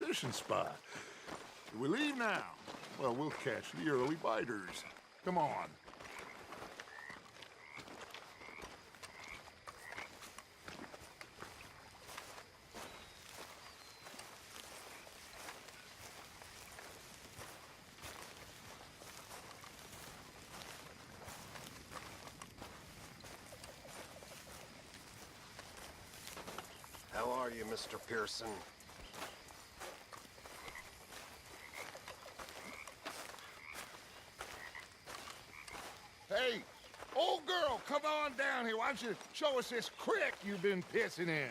fishing spot. If we leave now, well, we'll catch the early biters. Come on. How are you, Mr. Pearson? Hey, old girl, come on down here. Why don't you show us this creek you've been pissing in?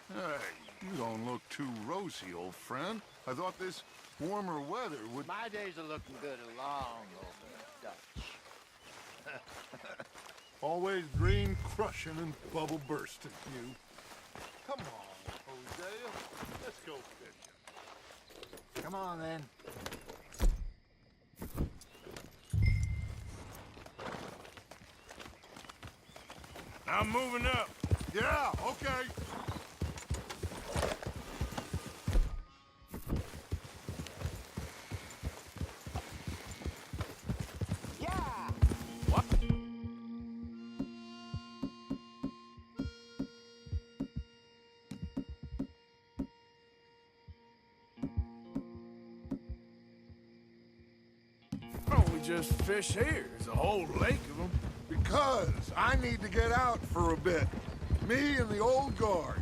Hey, you don't look too rosy, old friend. I thought this warmer weather would... My days are looking good along over Dutch. Always green crushing and bubble bursting, you. Come on, Hosea. Let's go fishing. Come on, then. I'm moving up. Yeah, okay. Yeah! What? Don't we just fish here? There's a whole lake of them. Because I need to get out for a bit. Me and the old guard.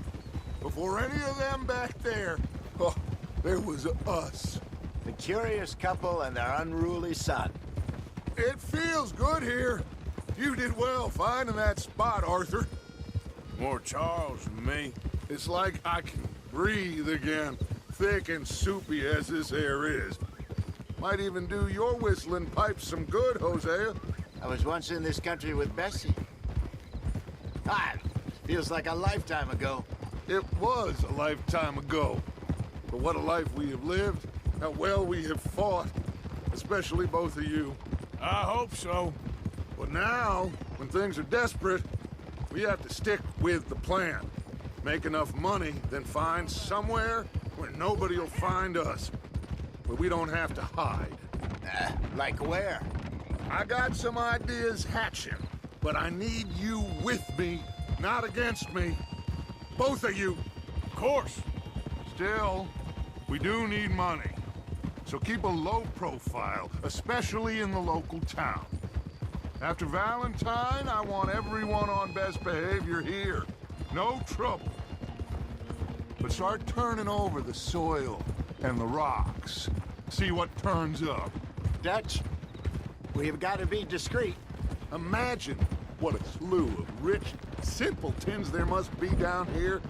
Before any of them back there, oh, there was us. The curious couple and their unruly son. It feels good here. You did well finding that spot, Arthur. More Charles than me. It's like I can breathe again, thick and soupy as this air is. Might even do your whistling pipes some good, Hosea. I was once in this country with Bessie. Ah, feels like a lifetime ago. It was a lifetime ago. But what a life we have lived, how well we have fought, especially both of you. I hope so. But now, when things are desperate, we have to stick with the plan. Make enough money, then find somewhere where nobody will find us. Where we don't have to hide. Like where? I got some ideas hatching, but I need you with me, not against me. Both of you. Of course. Still, we do need money. So keep a low profile, especially in the local town. After Valentine, I want everyone on best behavior here. No trouble. But start turning over the soil and the rocks. See what turns up. Dutch, we've got to be discreet. Imagine what a slew of rich simpletons there must be down here.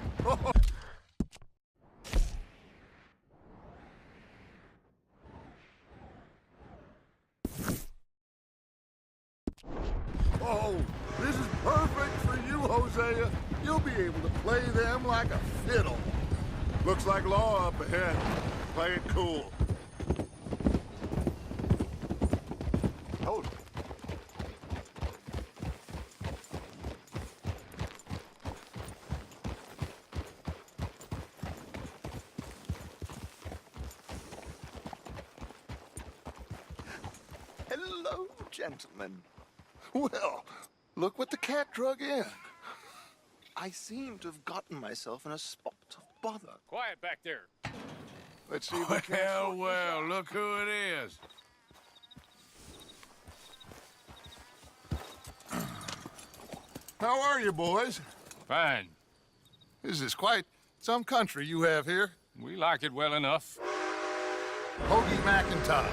Oh, this is perfect for you, Hosea. You'll be able to play them like a fiddle. Looks like law up ahead. Play it cool. Hold. Hello, gentlemen. Well, look what the cat drug in. I seem to have gotten myself in a spot of bother. Quiet back there. Let's see if we can... Well, look who it is. How are you, boys? Fine. This is quite some country you have here. We like it well enough. Hoagie McIntosh,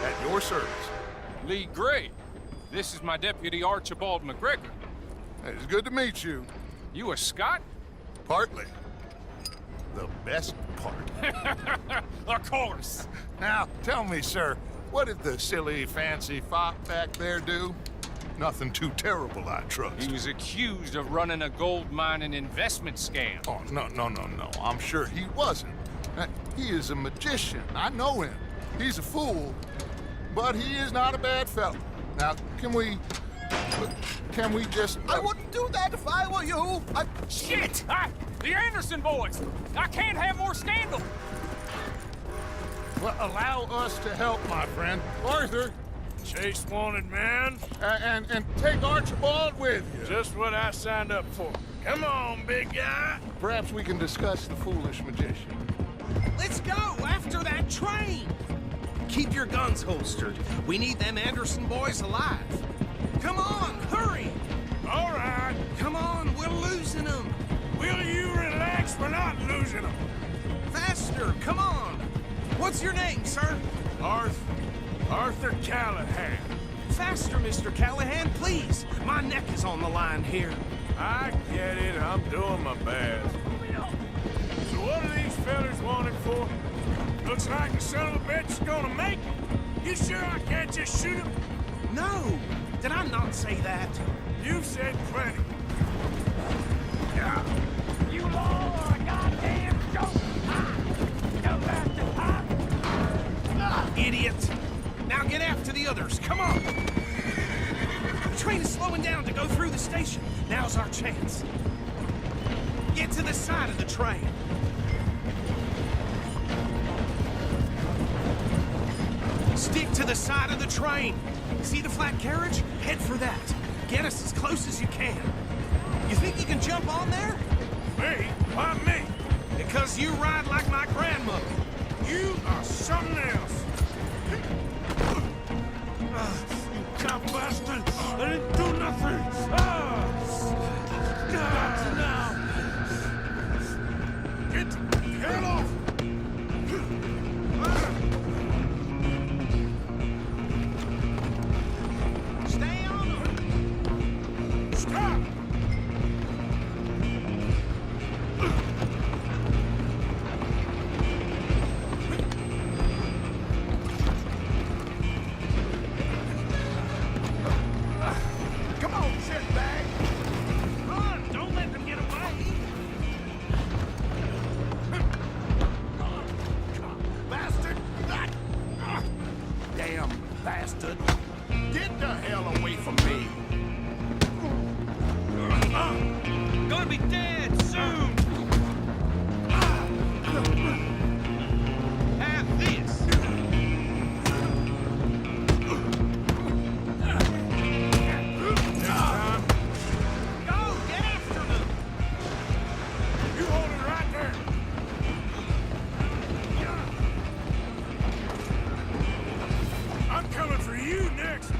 at your service. Lee Gray. This is my deputy Archibald McGregor. It's good to meet you. You a Scot? Partly. The best part. Of course. Now, tell me, sir, what did the silly, fancy fop back there do? Nothing too terrible, I trust. He was accused of running a gold mine and investment scam. Oh, no. I'm sure he wasn't. He is a magician. I know him. He's a fool, but he is not a bad fellow. Now, can we just... I wouldn't do that if I were you. Shit! The Anderson boys! I can't have more scandal! Well, allow us to help, my friend. Arthur, Chase wanted man. and take Archibald with you. Just what I signed up for. Come on, big guy. Perhaps we can discuss the foolish magician. Let's go after that train! Keep your guns holstered. We need them Anderson boys alive. Come on, hurry! All right. Come on, we're losing them. Will you relax? We're not losing them. Faster, come on. What's your name, sir? Arthur Callahan. Faster, Mr. Callahan, please. My neck is on the line here. I get it. I'm doing my best. So what are these fellas wanted for? Looks like the son of a bitch is gonna make it. You sure I can't just shoot him? No, did I not say that? You've said plenty. You all are a goddamn joke! Go back to pop! Idiot! Now get after the others, come on! The train is slowing down to go through the station. Now's our chance. Get to the side of the train. Stick to the side of the train. See the flat carriage? Head for that. Get us as close as you can. You think you can jump on there? Me? Why me? Because you ride like my grandmother. You are something else. You cop bastard! I didn't do nothing! Not now! Get the hell off! Stay on them! Stop! Come on, shitbag! Run! Don't let them get away! Bastard! Damn bastard! Get the hell away from me! Gonna be dead soon! Have this! Go! Get after them! You hold it right there! I'm coming for you next!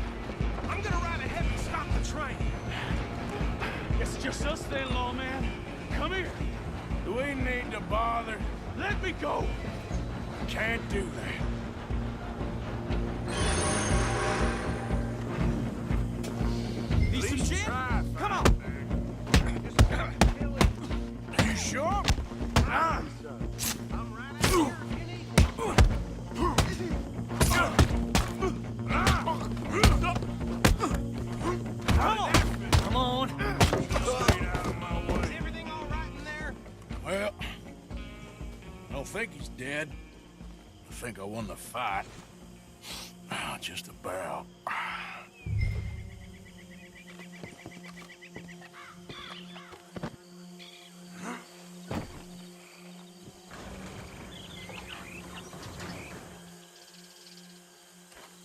I'm gonna ride ahead and stop the train! It's just us then, lawman. Come here. Do we need to bother? Let me go. Can't do that. Need some gin? Try, Come on! You sure? Ah. I'm right out here if you need me. Come on. Straight out of my Is way. everything all right in there? Well, I don't think he's dead. I think I won the fight. Just about.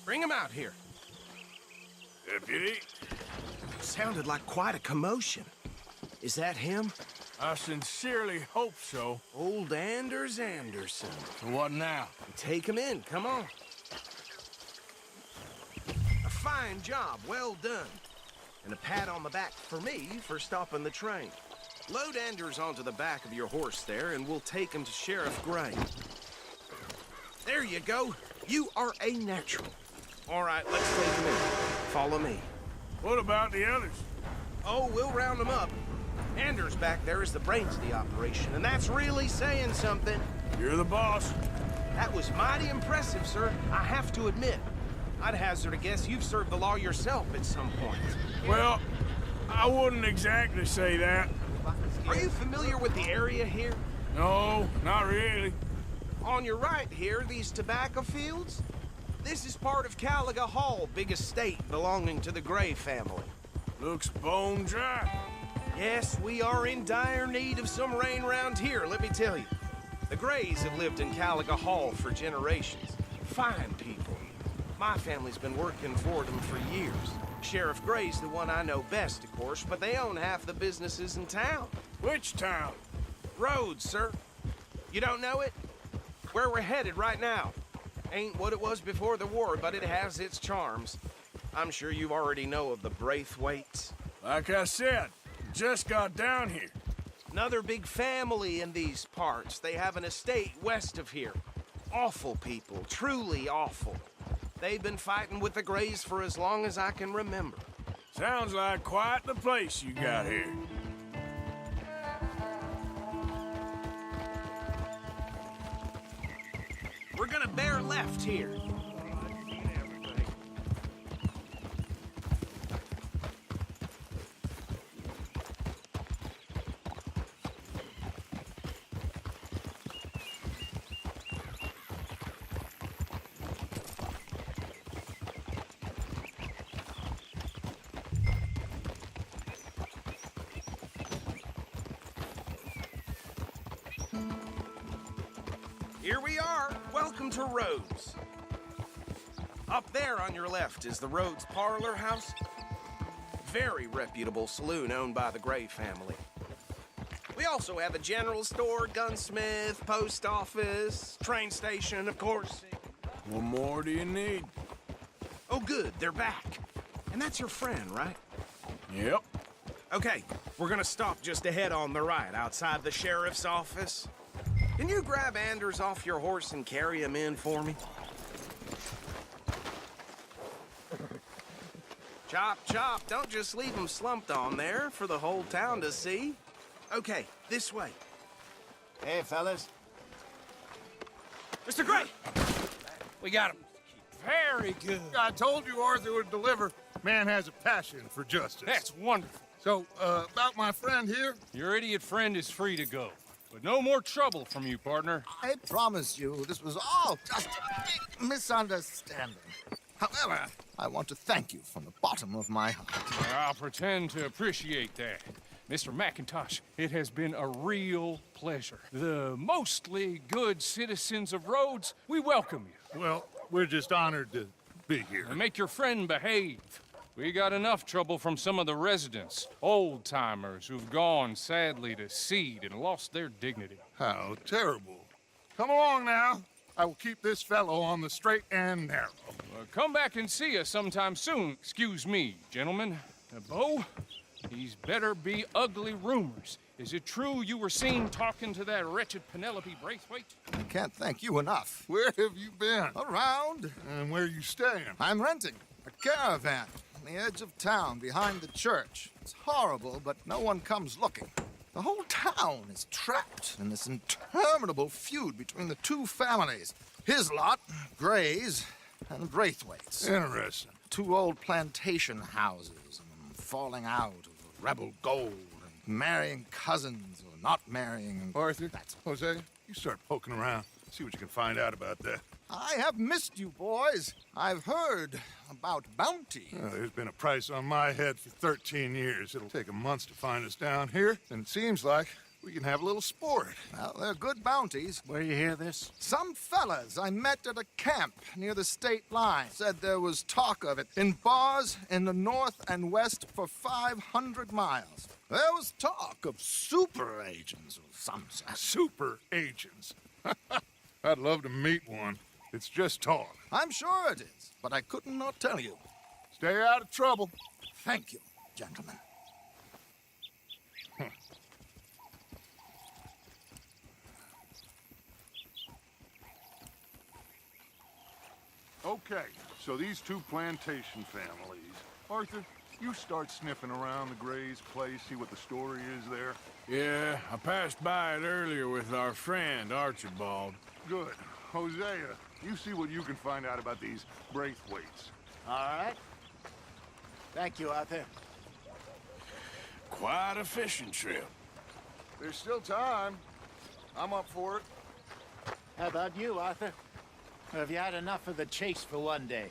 Bring him out here. Deputy, Sounded like quite a commotion. Is that him? I sincerely hope so. Old Anders Anderson. So what now? Take him in, come on. A fine job, well done. And a pat on the back for me for stopping the train. Load Anders onto the back of your horse there, and we'll take him to Sheriff Gray. There you go. You are a natural. All right, let's take him in. Follow me. What about the others? Oh, we'll round them up. Anders back there is the brains of the operation, and that's really saying something. You're the boss. That was mighty impressive, sir. I have to admit. I'd hazard a guess you've served the law yourself at some point. Well, I wouldn't exactly say that. Are you familiar with the area here? No, not really. On your right here, these tobacco fields? This is part of Caliga Hall, big estate belonging to the Gray family. Looks bone dry. Yes, we are in dire need of some rain round here, let me tell you. The Grays have lived in Caliga Hall for generations. Fine people. My family's been working for them for years. Sheriff Gray's the one I know best, of course, but they own half the businesses in town. Which town? Rhodes, sir. You don't know it? Where we're headed right now. Ain't what it was before the war, but it has its charms. I'm sure you already know of the Braithwaites. Like I said, just got down here. Another big family in these parts. They have an estate west of here. Awful people, truly awful. They've been fighting with the Grays for as long as I can remember. Sounds like quite the place you got here. We're gonna bear left here. Here we are. Welcome to Rhodes. Up there on your left is the Rhodes Parlor House. Very reputable saloon owned by the Gray family. We also have a general store, gunsmith, post office, train station, of course. What more do you need? Oh, good, they're back. And that's your friend, right? Yep. Okay, we're gonna stop just ahead on the right, outside the sheriff's office. Can you grab Anders off your horse and carry him in for me? Chop, chop, don't just leave him slumped on there for the whole town to see. Okay, this way. Hey, fellas. Mr. Gray! We got him. Very good. I told you Arthur would deliver. Man has a passion for justice. That's wonderful. So, about my friend here? Your idiot friend is free to go. But no more trouble from you, partner. I promise you this was all just a big misunderstanding. However, I want to thank you from the bottom of my heart. I'll pretend to appreciate that. Mr. McIntosh, it has been a real pleasure. The mostly good citizens of Rhodes, we welcome you. Well, we're just honored to be here. And make your friend behave. We got enough trouble from some of the residents, old-timers who've gone, sadly, to seed and lost their dignity. How terrible. Come along now. I will keep this fellow on the straight and narrow. Come back and see us sometime soon. Excuse me, gentlemen. Bo, these better be ugly rumors. Is it true you were seen talking to that wretched Penelope Braithwaite? I can't thank you enough. Where have you been? Around, And where you staying? I'm renting a caravan on the edge of town behind the church. It's horrible, but no one comes looking. The whole town is trapped in this interminable feud between the two families. His lot, Grays, and Braithwaite's. Interesting. Two old plantation houses, and falling out of rebel gold, and marrying cousins or not marrying. Arthur, Jose, you start poking around. See what you can find out about that. I have missed you, boys. I've heard about bounty. There's been a price on my head for 13 years. It'll take a month to find us down here, and it seems like we can have a little sport. Well, they're good bounties. Where you hear this? Some fellas I met at a camp near the state line said there was talk of it in bars in the north and west for 500 miles. There was talk of super agents of some sort. Super agents. I'd love to meet one. It's just talk. I'm sure it is, but I couldn't not tell you. Stay out of trouble. Thank you, gentlemen. Okay, so these two plantation families. Arthur, you start sniffing around the Grays' place, see what the story is there. Yeah, I passed by it earlier with our friend, Archibald. Good. Hosea, you see what you can find out about these Braithwaites. All right. Thank you, Arthur. Quite a fishing trip. There's still time. I'm up for it. How about you, Arthur? Or have you had enough of the chase for one day?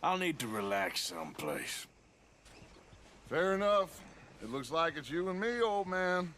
I'll need to relax someplace. Fair enough. It looks like it's you and me, old man.